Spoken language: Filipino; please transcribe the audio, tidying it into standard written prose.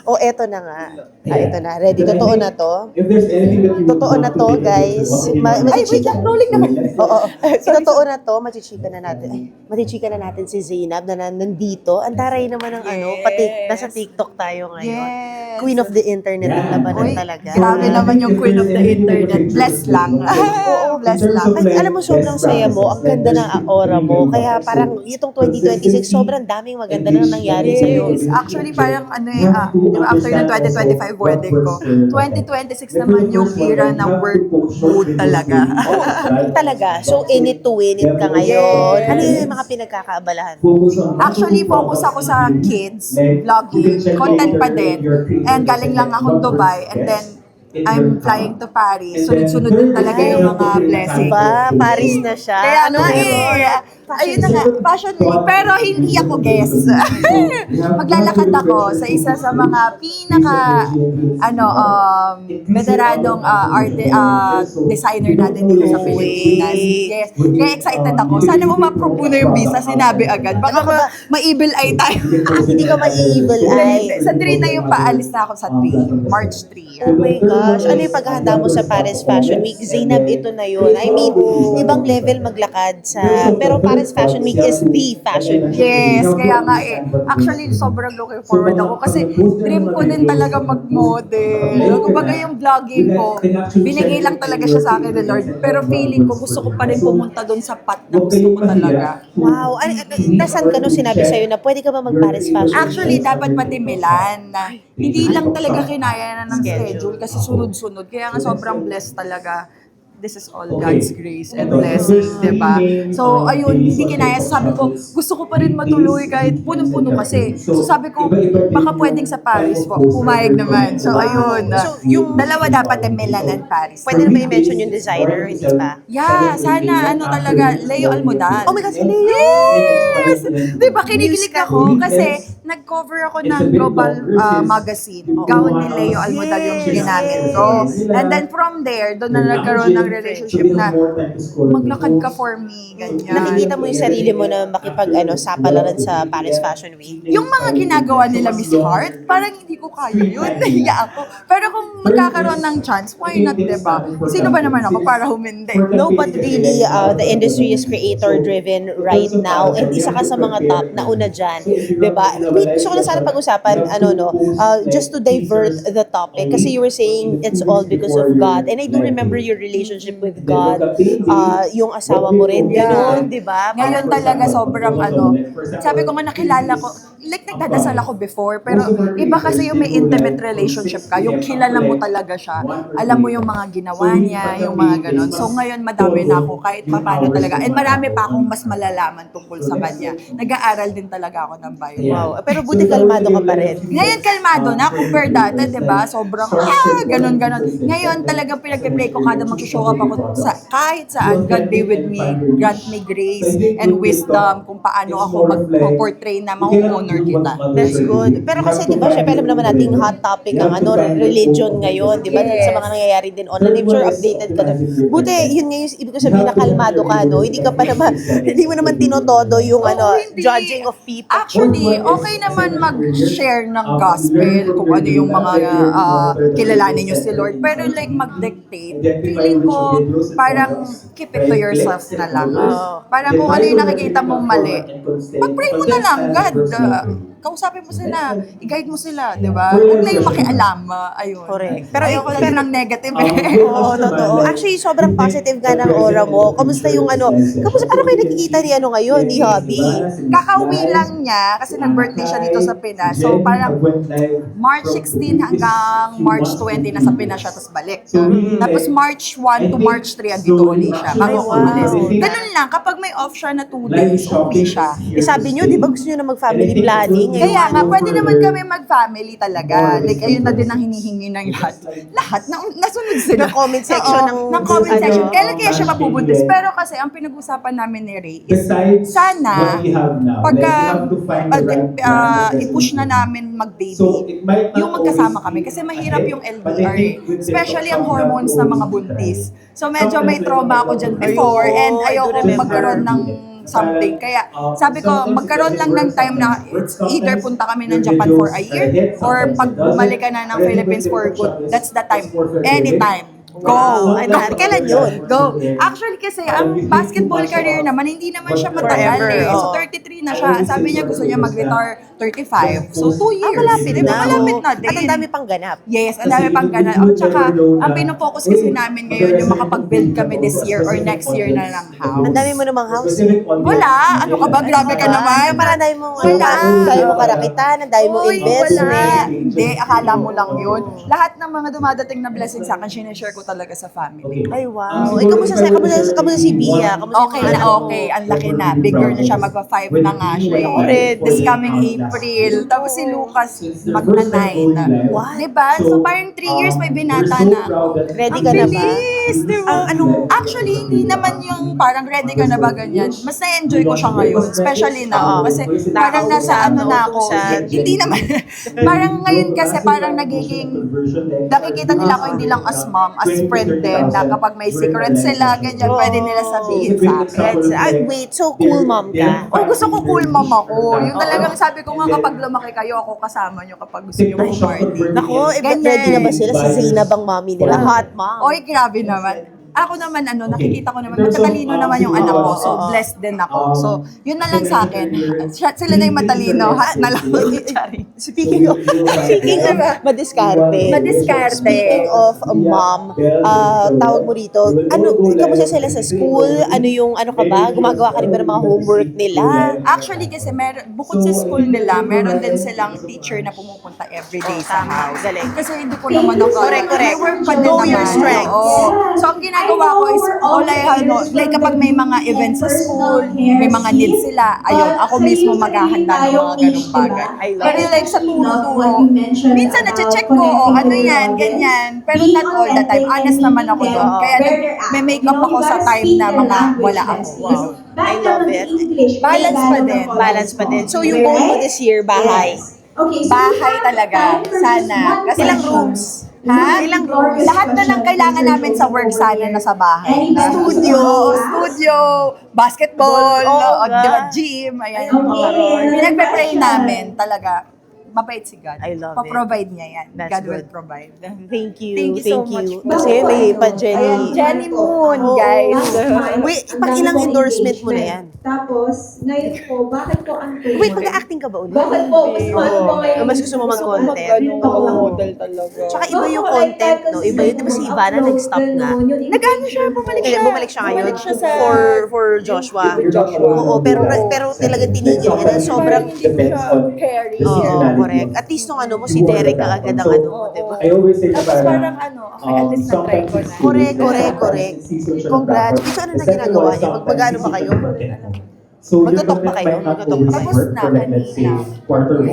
O, eto na nga. Eto na. Ready? Totoo na to? Totoo na to, guys. Ay, wait lang, rolling naman. Oo. Totoo na to. Machichika na natin. Ay, machichika na natin si Zainab na nandito. Ang taray naman ng pati nasa TikTok tayo ngayon. Yes. Queen of the internet ang labanan Uy, talaga. grabe naman yung queen of the internet. Bless lang. Oo, bless lang. Ay, alam mo, sobrang saya mo. Ang ganda ng aura mo. Kaya parang itong 2026, sobrang daming maganda na nangyari sa'yo. Yes, actually parang di ba after ng 2025 wedding ko, 2026 naman yung era ng work mood talaga. Talaga. So, in it to win it ka ngayon. Yes. Ano yung mga pinagkakaabalahan? Actually, focus ako sa kids, vlogging, content pa din. And galing lang akong Dubai and then I'm flying to Paris. Sunod-sunod din talaga yung mga blessings. Ba, Paris na siya. Kaya Ano nga meron? ayun na nga, fashion week. Pero hindi ako guest. Maglalakad ako sa isa sa mga veteranong designer natin dito sa Pilipinas. Yes. Kaya excited ako. Sana mo ma-approve na yung visa. Sinabi agad. Baka ma-evil eye tayo. Hindi ka ma-evil eye. Sa 3 na yung paalis na ako sa 3. March 3. Oh my gosh. Ano yung paghahanda mo sa Paris Fashion Week? Zainab, ito na yun. I mean, ibang level maglakad sa... Pero Paris Fashion Week is the fashion week. Yes, kaya nga Actually, sobrang looking forward ako kasi dream ko din talaga mag-model. Kumbaga yung vlogging ko, binigay lang talaga siya sa akin ni Lord. Pero feeling ko, gusto ko pa rin pumunta doon sa path na gusto ko talaga. Wow. Nasaan ka nung sinabi sa'yo na pwede ka ba mag-Paris Fashion Week? Actually, dapat pati Milan. Hindi lang talaga kinaya na ng schedule kasi sunod-sunod. Kaya nga sobrang blessed talaga. This is all God's grace and blessing, diba? So, ayun, hindi kinaya. Sabi ko, gusto ko pa rin matuloy kahit punong-puno kasi. So, sabi ko, baka pwedeng sa Paris po. Pumayag naman. So, ayun. So, yung dalawa dapat Milan and Paris. pwede na ba i-mention yung designer? Hindi pa? Yeah, sana talaga, Leo Almodal. Oh my God, si Leo! Yes! Diba, kinikilig ako kasi nag-cover ako ng Global Magazine. Gown ni Leo Almodal yung ginamit ko. And then from there, doon na nagkaroon ng relationship na maglakad ka for me, ganyan. Nakikita mo yung sarili mo na sapalaran sa Paris Fashion Week? Yung mga ginagawa nila Miss Heart, parang hindi ko kaya yun. Nahiya ako. Pero kung magkakaroon ng chance, why not, diba? Sino ba naman ako para humindi? No, but really, the industry is creator-driven right now. And isa ka sa mga top na una dyan. Diba? Wait, gusto ko na sana pag-usapan, just to divert the topic. Kasi you were saying it's all because of God. And I do remember your relationship with God. Yung asawa mo rin, gano'n, diba? Ngayon talaga sobrang sabi ko nga nakilala ko, like nagdadasal ako before, pero iba kasi yung may intimate relationship ka, yung kilala mo talaga siya, alam mo yung mga ginawa niya, yung mga ganon. So ngayon madami na ako kahit paano talaga. And marami pa akong mas malalaman tungkol sa kanya. Nag-aaral din talaga ako ng Bible. Wow. Pero buti kalmado ka pa rin. Ngayon kalmado na, compare dati, diba? Sobrang, ganon-ganon. Ngayon talagang pinag-pray ko kada mag-show up ako kahit saan, God be with me, grant me grace and wisdom kung paano ako mag-portray na ma-honor kita. That's good. Pero kasi, di ba, syempre alam naman nating hot topic ang religion ngayon, di ba? Yes. Sa mga nangyayari din online. I'm sure updated ka doon. Buti, yun nga yung ibig ko sabihin na kalmado ka, no? Hindi ka pa naman, hindi mo naman tinotodo yung Hindi. judging of people. Actually, okay naman mag-share ng gospel kung ano yung mga kilalanin nyo si Lord. Pero like mag-dictate, feeling ko parang keep it to yourself na lang. Parang kung ano yung nakikita mong mali, mag-pray mo na lang, God. Kausapin mo sila, i-guide mo sila, di ba? Huwag na yung makialam. Ayun. Correct. Pero ayoko lang ng negative. Oo, totoo. Actually, sobrang positive nga ng aura mo. Kamusta yung kamusta, paano kayo nakikita ni ngayon, ni Hobby? Kakauwi lang niya kasi nag-birthday siya dito sa Pinas. So parang March 16 hanggang March 20 nasa Pinas siya, tapos balik. Tapos March 1 to March 3 andito ulit siya bago ako umalis. Ganun lang, kapag may off siya na 2 days, uwi siya. Sabi niyo, di ba gusto niyo na mag-family planning? Kaya nga, pwede naman kami mag-family talaga. Like, ayun na din ang hinihingi ng lahat. Lahat, nasunod sila. Ng comment section ng comment section. Kailan kaya siya mabubuntis? Pero kasi, ang pinag-usapan namin ni Ray is, sana, pagka i-push na namin mag-baby, yung magkasama kami. Kasi mahirap yung LDR eh. Especially ang hormones ng mga buntis. So, medyo may trauma ako dyan before and ayoko magkaroon ng something. Kaya sabi ko, magkaroon lang ng time na it's either punta kami ng Japan for a year or pag bumalik ka na ng Philippines for good, that's the time. Anytime. Go! Kailan yun? Go! Actually kasi, ang basketball career naman, hindi naman siya matagal Forever, eh. So oo. 33 na siya. Sabi niya gusto niya mag-retire 35. So 2 years. Malapit Diba? na. Malapit na din. At ang dami pang ganap. Yes, ang dami pang ganun. At saka, ang pinofocus kasi namin ngayon, yung makapag-build kami this year or next year na ng house. Ang dami mo namang house. Wala! Ano ka ba? Grabe ka naman. Parang dami mong Wala. ang dami mo karakitan, ang dami mo Uy, investment. wala. Hindi, akala mo lang yun. Lahat ng mga dumadating na blessing sa akin, sinishare ko talaga sa family. Ay, wow. Eh, kamusta si Bia? Kamusta Okay yung na anak mo? okay. Ang laki na. Bigger na siya. Magpa-5 na nga siya. Already. This coming April. Tapos si Lucas, magna-9. Wow. Diba? So parang 3 years may binata na ako. Ready ka na ba? Ang bilis, diba? Actually, hindi naman yung parang ready ka na ba ganyan. Mas na-enjoy ko siya ngayon. Especially now. Kasi parang nasa ano na ako. Hindi naman. Parang ngayon kasi parang nagiging nakikita nila ako hindi lang as mom, as friend din. Na kapag may secret sila, ganyan, pwede nila sabihin sa akin. Wait, so cool mom ka? Oh, gusto ko cool mom ako. Yung talagang sabi ko nga kapag lumaki kayo, ako kasama nyo kapag gusto nyo mag-party. Nako, Ganyan. ready na ba sila? Si Zainab ang mommy nila. Hot mom. Oy, grabe naman. Ako naman, nakikita ko naman, matatalino naman yung anak ko. So, blessed din ako. So, yun na lang sa akin. Sila na yung matalino. Hat na lang. Speaking of madiskarte. Madiskarte. Speaking of mom, tawag mo rito, kamusta sila sa school? Ano ka ba? Gumagawa ka rin ba ng mga homework nila? Actually, kasi bukod sa school nila, meron din silang teacher na pumupunta everyday sa house. Galing. Kasi hindi ko naman ako. Correct. May work pa din Know naman. your strengths. Oo. So, ang ginagawa ko is, like kapag may mga events sa school, may mga needs sila, ayun, ako mismo maghahanda ng mga ganung bagay. Pero like sa turo-turo, minsan na-check ko, ano yan, ganyan. Pero not all the time. Honest naman ako doon. Kaya may make-up ako sa time na mga wala ako. Wow. I love it. Balance pa din. Balance pa din. So yung goal mo this year, bahay? Bahay talaga. Sana. Kasi ilang rooms? Ha? Ilang rooms? Lahat na ng kailangan namin sa work sana nasa bahay. Studio, basketball, gym, ayan. Pinagpe-pray namin talaga. Mabait si God. I love it. Pa-provide niya yan. That's God good. will provide. Thank you. Thank you so much. Kasi may pa Jenny. Ayan, Jenny Moon, Oo. guys. Wait, pang ilang endorsement mo na yan? Tapos, ngayon po, bakit po ang tumor? Wait, mag-acting ka ba ulit? Bakit po? Mas mahal po ngayon. Mas gusto mo mag-content? Model talaga. Tsaka iba yung content, no? Iba yun. Di ba si Ivana nag-stop na? Nag-ano siya? Bumalik siya. Bumalik siya ngayon Bumalik siya sa... for Joshua. Oo, pero talagang tinigil ka na. Sobrang... Carry. Oo, correct. At least nung mo, si Derek ang agad ang mo, di ba? I always say na Tapos parang parang, okay, at least na-try ko na. Correct. Congrats. So, ano na ginagawa niyo? Mag-ano ba kayo? So, Magtutok ba kayo? Magtutok Magtutok ba kayo? Tapos na, for like, let's say, kanina. quarter